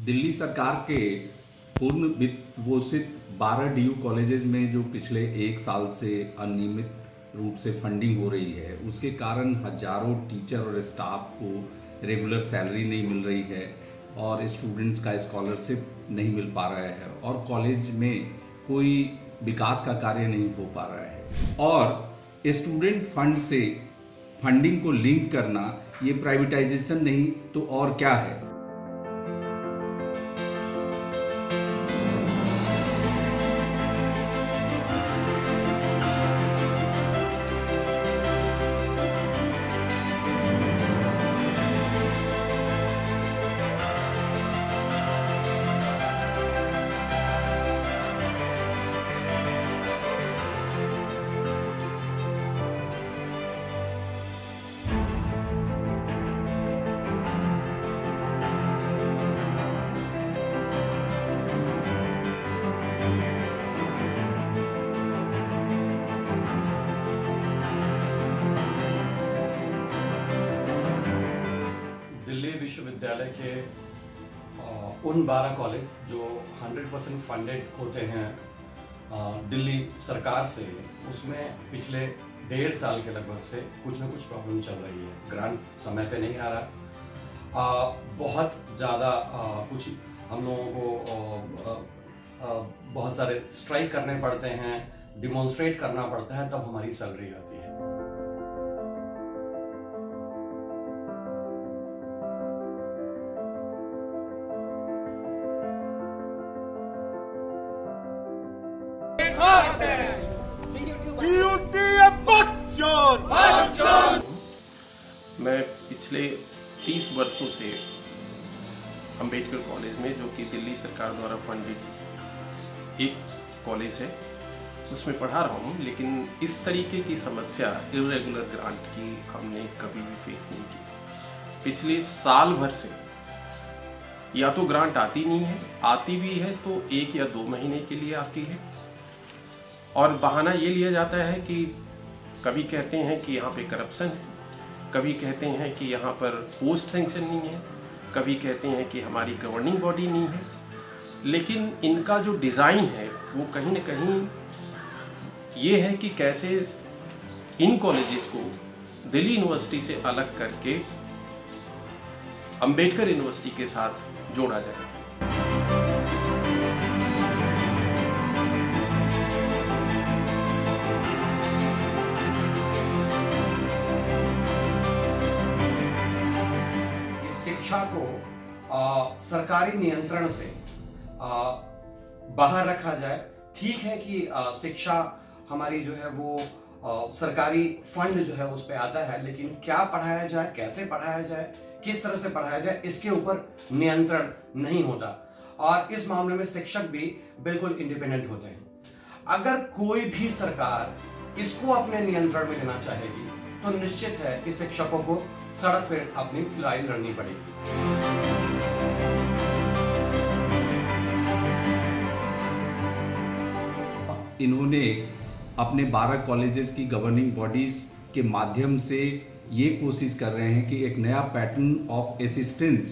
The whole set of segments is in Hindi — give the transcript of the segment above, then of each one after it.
दिल्ली सरकार के पूर्ण वित्त पोषित 12 डीयू कॉलेजेस में जो पिछले एक साल से अनियमित रूप से फंडिंग हो रही है, उसके कारण हजारों टीचर और स्टाफ को रेगुलर सैलरी नहीं मिल रही है और स्टूडेंट्स का स्कॉलरशिप नहीं मिल पा रहा है और कॉलेज में कोई विकास का कार्य नहीं हो पा रहा है। और स्टूडेंट फंड से फंडिंग को लिंक करना ये प्राइवेटाइजेशन नहीं तो और क्या है। दिल्ली विश्वविद्यालय के उन 12 कॉलेज जो 100% फंडेड होते हैं दिल्ली सरकार से, उसमें पिछले 1.5 साल के लगभग से कुछ ना कुछ प्रॉब्लम चल रही है। ग्रांट समय पे नहीं आ रहा, बहुत ज़्यादा कुछ हम लोगों को बहुत सारे स्ट्राइक करने पड़ते हैं, डिमॉन्स्ट्रेट करना पड़ता है, तब हमारी सैलरी आती है। मैं पिछले 30 वर्षों से अंबेडकर कॉलेज में, जो कि दिल्ली सरकार द्वारा फंडेड एक कॉलेज है, उसमें पढ़ा रहा हूँ, लेकिन इस तरीके की समस्या इर्रेगुलर ग्रांट की हमने कभी भी फेस नहीं की। पिछले साल भर से या तो ग्रांट आती नहीं है, आती भी है तो 1 या 2 महीने के लिए आती है और बहाना ये लिया जाता है कि कभी कहते हैं कि यहाँ पे करप्शन है, कभी कहते हैं कि यहाँ पर पोस्ट सेंक्शन नहीं है, कभी कहते हैं कि हमारी गवर्निंग बॉडी नहीं है। लेकिन इनका जो डिज़ाइन है वो कहीं न कहीं ये है कि कैसे इन कॉलेजेस को दिल्ली यूनिवर्सिटी से अलग करके अंबेडकर यूनिवर्सिटी के साथ जोड़ा जाए। शिक्षा को सरकारी नियंत्रण से बाहर रखा जाए। ठीक है कि शिक्षा हमारी जो है वो सरकारी फंड जो है उस पे आता है, लेकिन क्या पढ़ाया जाए, कैसे पढ़ाया जाए, किस तरह से पढ़ाया जाए, इसके ऊपर नियंत्रण नहीं होता और इस मामले में शिक्षक भी बिल्कुल इंडिपेंडेंट होते हैं। अगर कोई भी सरकार इसको अपने नियंत्रण में लेना चाहेगी तो निश्चित है कि शिक्षकों को सड़क पर अपनी लड़ाई लड़नी पड़ेगी। इन्होंने अपने 12 कॉलेजेस की गवर्निंग बॉडीज के माध्यम से ये कोशिश कर रहे हैं कि एक नया पैटर्न ऑफ असिस्टेंस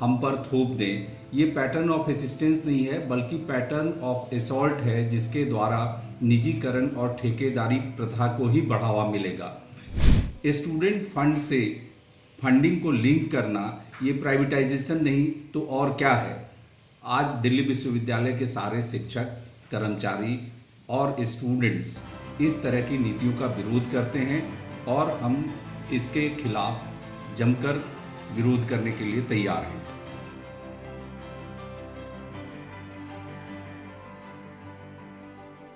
हम पर थोप दें। ये पैटर्न ऑफ असिस्टेंस नहीं है, बल्कि पैटर्न ऑफ असॉल्ट है, जिसके द्वारा निजीकरण और ठेकेदारी प्रथा को ही बढ़ावा मिलेगा। स्टूडेंट फंड से फंडिंग को लिंक करना ये प्राइवेटाइजेशन नहीं तो और क्या है। आज दिल्ली विश्वविद्यालय के सारे शिक्षक, कर्मचारी और स्टूडेंट्स इस तरह की नीतियों का विरोध करते हैं और हम इसके खिलाफ जमकर विरोध करने के लिए तैयार हैं।